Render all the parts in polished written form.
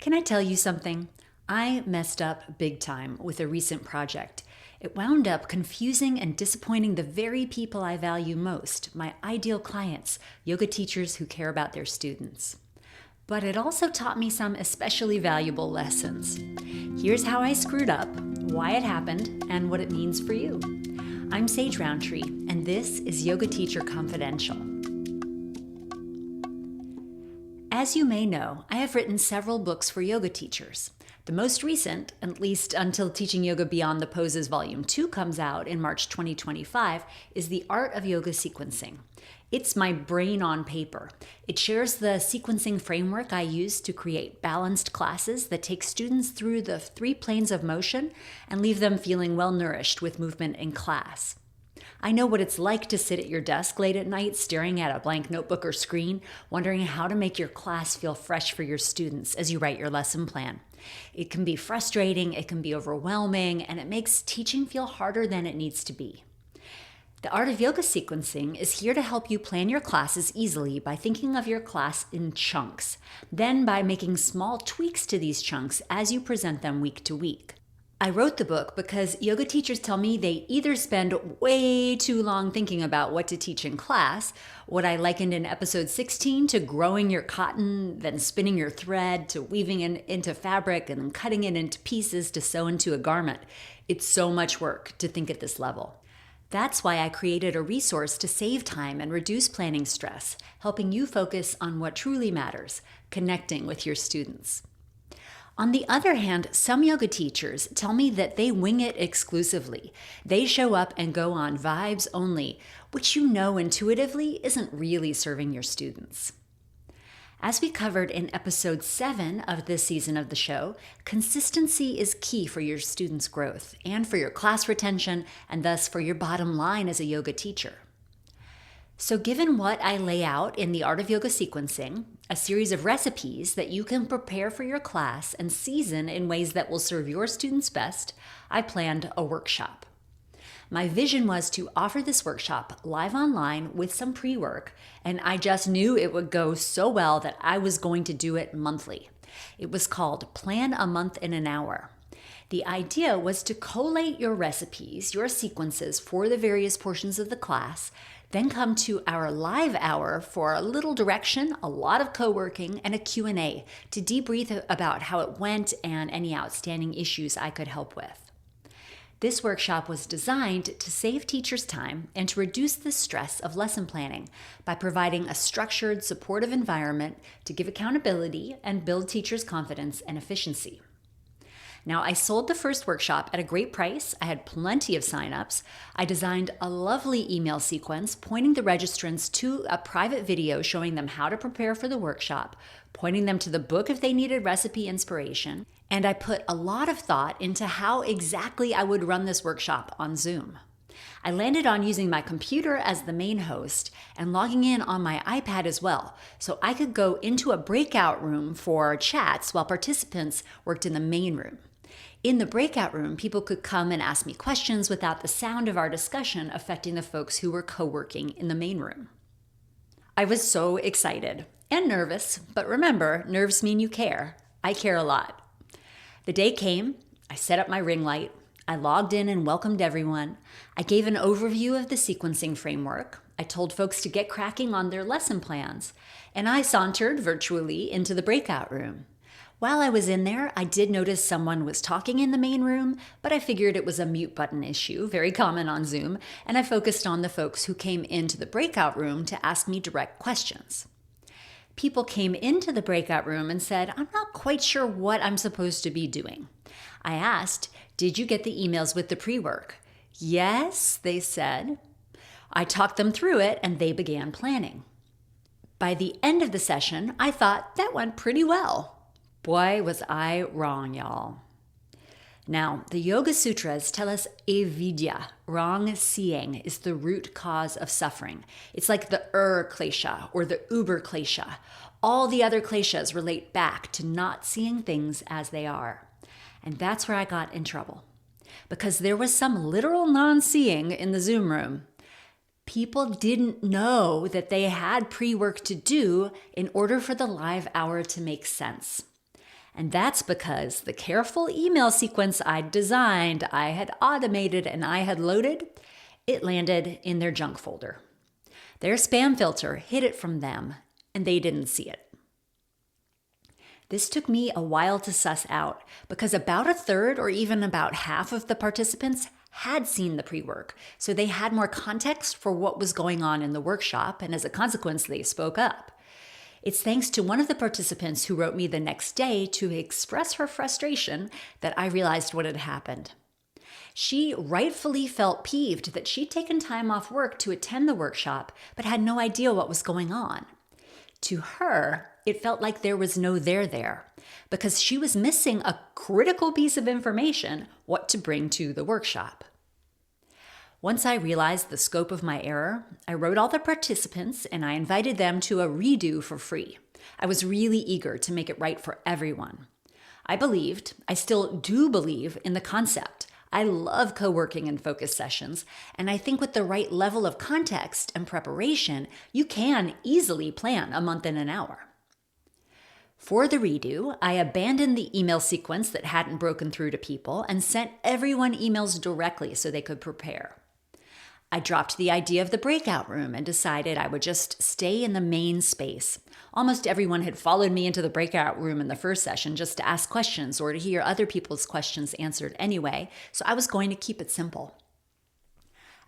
Can I tell you something? I messed up big time with a recent project. It wound up confusing and disappointing the very people I value most, my ideal clients, yoga teachers who care about their students. But it also taught me some especially valuable lessons. Here's how I screwed up, why it happened, and what it means for you. I'm Sage Roundtree, and this is Yoga Teacher Confidential. As you may know, I have written several books for yoga teachers. The most recent, at least until Teaching Yoga Beyond the Poses Volume 2 comes out in March 2025, is The Art of Yoga Sequencing. It's my brain on paper. It shares the sequencing framework I use to create balanced classes that take students through the 3 planes of motion and leave them feeling well-nourished with movement in class. I know what it's like to sit at your desk late at night staring at a blank notebook or screen, wondering how to make your class feel fresh for your students as you write your lesson plan. It can be frustrating, it can be overwhelming, and it makes teaching feel harder than it needs to be. The Art of Yoga Sequencing is here to help you plan your classes easily by thinking of your class in chunks, then by making small tweaks to these chunks as you present them week to week. I wrote the book because yoga teachers tell me they either spend way too long thinking about what to teach in class, what I likened in episode 16 to growing your cotton, then spinning your thread, to weaving it into fabric, and then cutting it into pieces to sew into a garment. It's so much work to think at this level. That's why I created a resource to save time and reduce planning stress, helping you focus on what truly matters, connecting with your students. On the other hand, some yoga teachers tell me that they wing it exclusively. They show up and go on vibes only, which you know intuitively isn't really serving your students. As we covered in episode 7 of this season of the show, consistency is key for your students' growth and for your class retention, and thus for your bottom line as a yoga teacher. So given what I lay out in The Art of Yoga Sequencing, a series of recipes that you can prepare for your class and season in ways that will serve your students best, I planned a workshop. My vision was to offer this workshop live online with some pre-work, and I just knew it would go so well that I was going to do it monthly. It was called Plan a Month in an Hour. The idea was to collate your recipes, your sequences for the various portions of the class, then come to our live hour for a little direction, a lot of co-working, and a Q&A to debrief about how it went and any outstanding issues I could help with. This workshop was designed to save teachers time and to reduce the stress of lesson planning by providing a structured, supportive environment to give accountability and build teachers' confidence and efficiency. Now, I sold the first workshop at a great price. I had plenty of signups. I designed a lovely email sequence pointing the registrants to a private video showing them how to prepare for the workshop, pointing them to the book if they needed recipe inspiration, and I put a lot of thought into how exactly I would run this workshop on Zoom. I landed on using my computer as the main host and logging in on my iPad as well, so I could go into a breakout room for chats while participants worked in the main room. In the breakout room, people could come and ask me questions without the sound of our discussion affecting the folks who were co-working in the main room. I was so excited and nervous, but remember, nerves mean you care. I care a lot. The day came, I set up my ring light, I logged in and welcomed everyone. I gave an overview of the sequencing framework. I told folks to get cracking on their lesson plans, and I sauntered virtually into the breakout room. While I was in there, I did notice someone was talking in the main room, but I figured it was a mute button issue, very common on Zoom, and I focused on the folks who came into the breakout room to ask me direct questions. People came into the breakout room and said, "I'm not quite sure what I'm supposed to be doing." I asked, "Did you get the emails with the pre-work?" "Yes," they said. I talked them through it and they began planning. By the end of the session, I thought that went pretty well. Boy, was I wrong, y'all. Now, the Yoga Sutras tell us avidya, wrong seeing, is the root cause of suffering. It's like the klesha or the uber klesha. All the other kleshas relate back to not seeing things as they are. And that's where I got in trouble, because there was some literal non-seeing in the Zoom room. People didn't know that they had pre-work to do in order for the live hour to make sense. And that's because the careful email sequence I'd designed, I had automated, and I had loaded, it landed in their junk folder. Their spam filter hid it from them, and they didn't see it. This took me a while to suss out because about a third or even about half of the participants had seen the pre-work, so they had more context for what was going on in the workshop, and as a consequence, they spoke up. It's thanks to one of the participants who wrote me the next day to express her frustration that I realized what had happened. She rightfully felt peeved that she'd taken time off work to attend the workshop, but had no idea what was going on. To her, it felt like there was no there, because she was missing a critical piece of information, what to bring to the workshop. Once I realized the scope of my error, I wrote all the participants and I invited them to a redo for free. I was really eager to make it right for everyone. I still do believe in the concept. I love co-working and focus sessions, and I think with the right level of context and preparation, you can easily plan a month in an hour. For the redo, I abandoned the email sequence that hadn't broken through to people and sent everyone emails directly so they could prepare. I dropped the idea of the breakout room and decided I would just stay in the main space. Almost everyone had followed me into the breakout room in the first session just to ask questions or to hear other people's questions answered anyway, so I was going to keep it simple.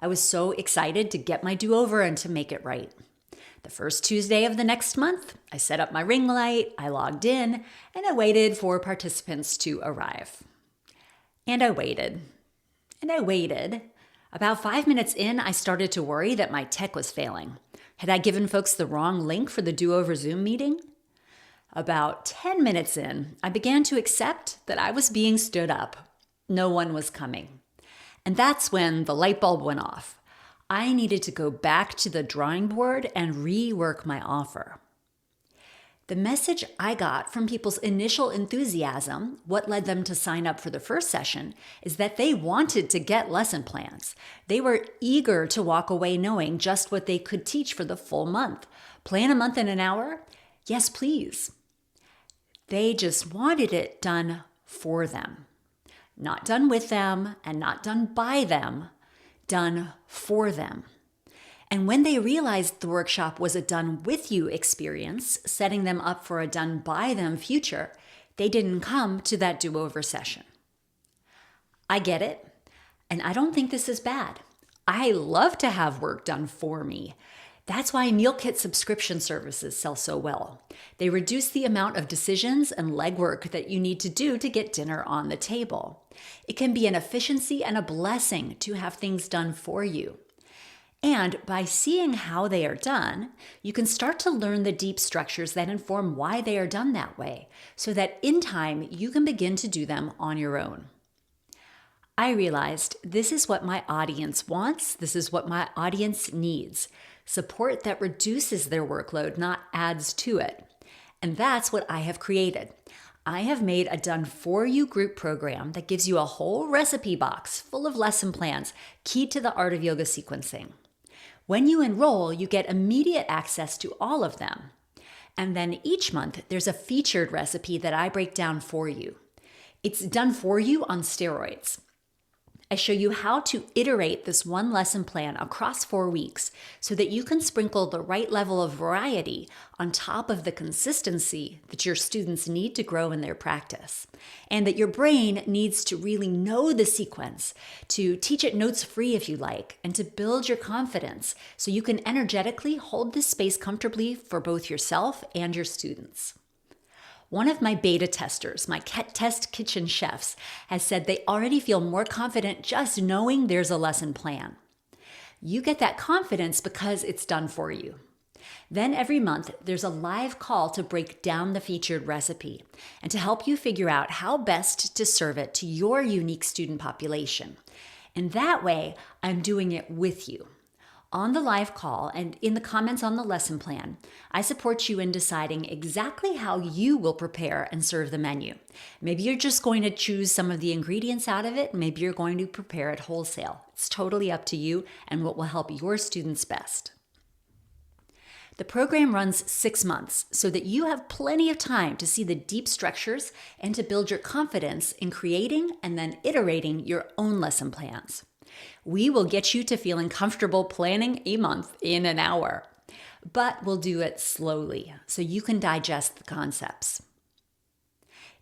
I was so excited to get my do-over and to make it right. The first Tuesday of the next month, I set up my ring light, I logged in, and I waited for participants to arrive. And I waited. About 5 minutes in, I started to worry that my tech was failing. Had I given folks the wrong link for the do-over Zoom meeting? About 10 minutes in, I began to accept that I was being stood up. No one was coming. And that's when the light bulb went off. I needed to go back to the drawing board and rework my offer. The message I got from people's initial enthusiasm, what led them to sign up for the first session, is that they wanted to get lesson plans. They were eager to walk away knowing just what they could teach for the full month. Plan a month in an hour? Yes, please. They just wanted it done for them. Not done with them and not done by them, done for them. And when they realized the workshop was a done with you experience, setting them up for a done by them future, they didn't come to that do-over session. I get it, and I don't think this is bad. I love to have work done for me. That's why meal kit subscription services sell so well. They reduce the amount of decisions and legwork that you need to do to get dinner on the table. It can be an efficiency and a blessing to have things done for you. And by seeing how they are done, you can start to learn the deep structures that inform why they are done that way, so that in time you can begin to do them on your own. I realized this is what my audience wants, this is what my audience needs. Support that reduces their workload, not adds to it. And that's what I have created. I have made a done-for-you group program that gives you a whole recipe box full of lesson plans keyed to the art of yoga sequencing. When you enroll, you get immediate access to all of them. And then each month, there's a featured recipe that I break down for you. It's done for you on steroids. I show you how to iterate this one lesson plan across 4 weeks so that you can sprinkle the right level of variety on top of the consistency that your students need to grow in their practice, and that your brain needs to really know the sequence, to teach it notes free if you like, and to build your confidence so you can energetically hold this space comfortably for both yourself and your students. One of my beta testers, my test kitchen chefs, has said they already feel more confident just knowing there's a lesson plan. You get that confidence because it's done for you. Then every month, there's a live call to break down the featured recipe and to help you figure out how best to serve it to your unique student population. And that way, I'm doing it with you. On the live call and in the comments on the lesson plan, I support you in deciding exactly how you will prepare and serve the menu. Maybe you're just going to choose some of the ingredients out of it. Maybe you're going to prepare it wholesale. It's totally up to you and what will help your students best. The program runs 6 months so that you have plenty of time to see the deep structures and to build your confidence in creating and then iterating your own lesson plans. We will get you to feeling comfortable planning a month in an hour, but we'll do it slowly so you can digest the concepts.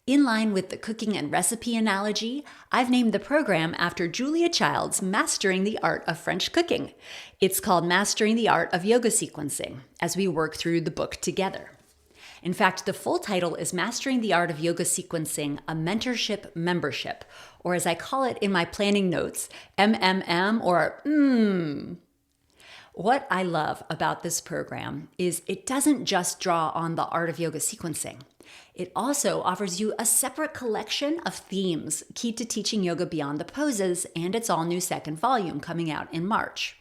In line with the cooking and recipe analogy, I've named the program after Julia Child's Mastering the Art of French Cooking. It's called Mastering the Art of Yoga Sequencing as we work through the book together. In fact, the full title is Mastering the Art of Yoga Sequencing, a Mentorship Membership, or as I call it in my planning notes, MMM or What I love about this program is it doesn't just draw on the art of yoga sequencing. It also offers you a separate collection of themes key to teaching yoga beyond the poses and its all-new second volume coming out in March.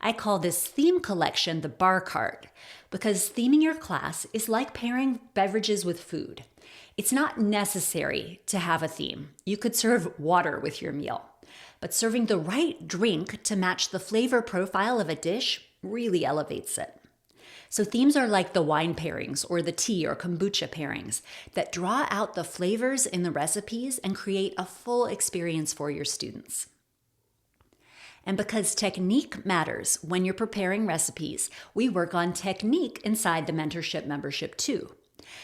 I call this theme collection the bar cart because theming your class is like pairing beverages with food. It's not necessary to have a theme. You could serve water with your meal. But serving the right drink to match the flavor profile of a dish really elevates it. So themes are like the wine pairings or the tea or kombucha pairings that draw out the flavors in the recipes and create a full experience for your students. And because technique matters when you're preparing recipes, we work on technique inside the mentorship membership too.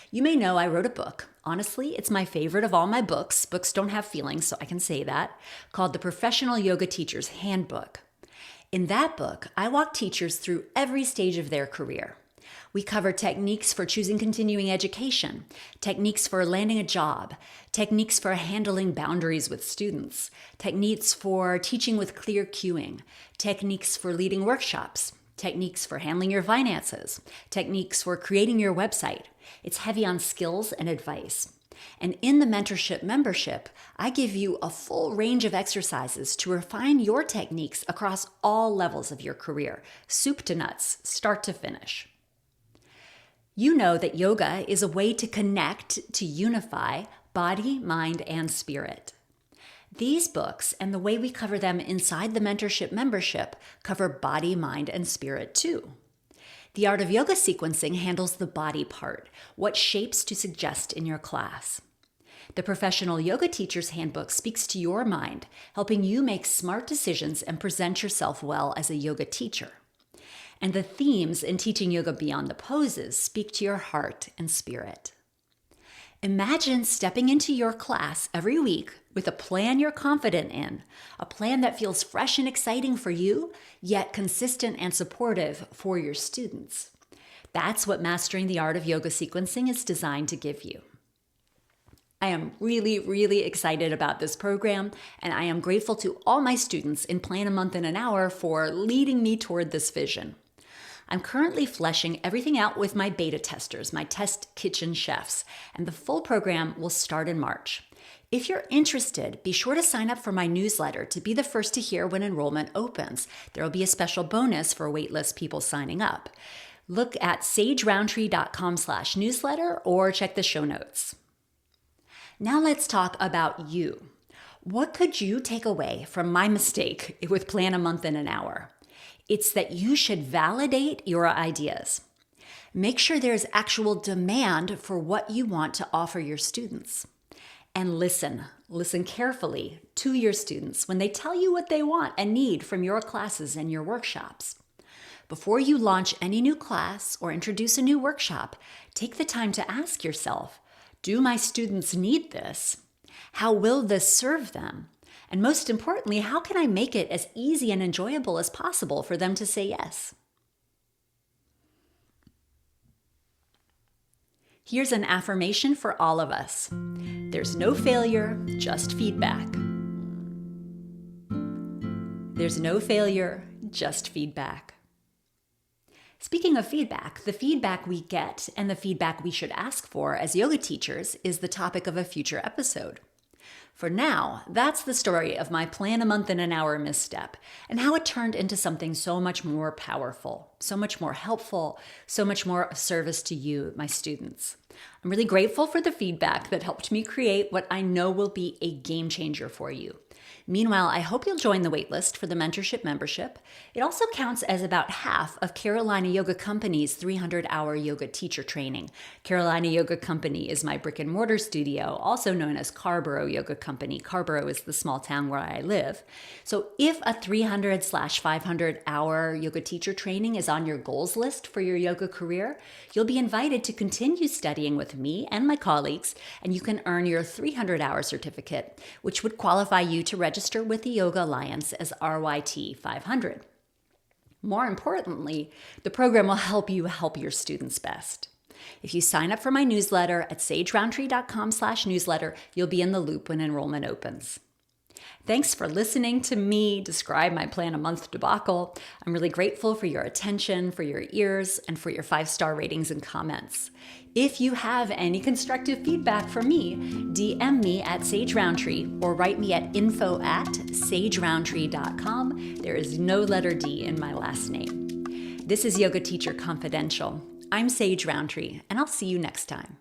You may know I wrote a book. Honestly, it's my favorite of all my books. Books don't have feelings, so I can say that, called The Professional Yoga Teacher's Handbook. In that book, I walk teachers through every stage of their career. We cover techniques for choosing continuing education, techniques for landing a job, techniques for handling boundaries with students, techniques for teaching with clear cueing, techniques for leading workshops, techniques for handling your finances, techniques for creating your website. It's heavy on skills and advice. And in the mentorship membership, I give you a full range of exercises to refine your techniques across all levels of your career, soup to nuts, start to finish. You know that yoga is a way to connect, to unify body, mind, and spirit. These books and the way we cover them inside the mentorship membership cover body, mind, and spirit too. The Art of Yoga Sequencing handles the body part, what shapes to suggest in your class. The Professional Yoga Teacher's Handbook speaks to your mind, helping you make smart decisions and present yourself well as a yoga teacher. And the themes in Teaching Yoga Beyond the Poses speak to your heart and spirit. Imagine stepping into your class every week with a plan you're confident in, a plan that feels fresh and exciting for you, yet consistent and supportive for your students. That's what Mastering the Art of Yoga Sequencing is designed to give you. I am really, really excited about this program, and I am grateful to all my students in Plan a Month in an Hour for leading me toward this vision. I'm currently fleshing everything out with my beta testers, my test kitchen chefs, and the full program will start in March. If you're interested, be sure to sign up for my newsletter to be the first to hear when enrollment opens. There will be a special bonus for waitlist people signing up. Look at sageroundtree.com/newsletter or check the show notes. Now let's talk about you. What could you take away from my mistake with Plan a Month in an Hour? It's that you should validate your ideas. Make sure there's actual demand for what you want to offer your students. And listen carefully to your students when they tell you what they want and need from your classes and your workshops. Before you launch any new class or introduce a new workshop, take the time to ask yourself, do my students need this? How will this serve them? And most importantly, how can I make it as easy and enjoyable as possible for them to say yes? Here's an affirmation for all of us. There's no failure, just feedback. There's no failure, just feedback. Speaking of feedback, the feedback we get and the feedback we should ask for as yoga teachers is the topic of a future episode. For now, that's the story of my Plan a Month in an Hour misstep and how it turned into something so much more powerful, so much more helpful, so much more of service to you, my students. I'm really grateful for the feedback that helped me create what I know will be a game changer for you. Meanwhile, I hope you'll join the waitlist for the mentorship membership. It also counts as about half of Carolina Yoga Company's 300-hour yoga teacher training. Carolina Yoga Company is my brick and mortar studio, also known as Carborough Yoga Company. Carborough is the small town where I live. So if a 300/500-hour yoga teacher training is on your goals list for your yoga career, you'll be invited to continue studying with me and my colleagues, and you can earn your 300-hour certificate, which would qualify you to register with the Yoga Alliance as RYT 500. More importantly, the program will help you help your students best. If you sign up for my newsletter at sageroundtree.com/newsletter, you'll be in the loop when enrollment opens. Thanks for listening to me describe my plan a month debacle. I'm really grateful for your attention, for your ears, and for your 5-star ratings and comments. If you have any constructive feedback for me, DM me at Sage Roundtree or write me at info@sageroundtree.com. There is no letter D in my last name. This is Yoga Teacher Confidential. I'm Sage Roundtree, and I'll see you next time.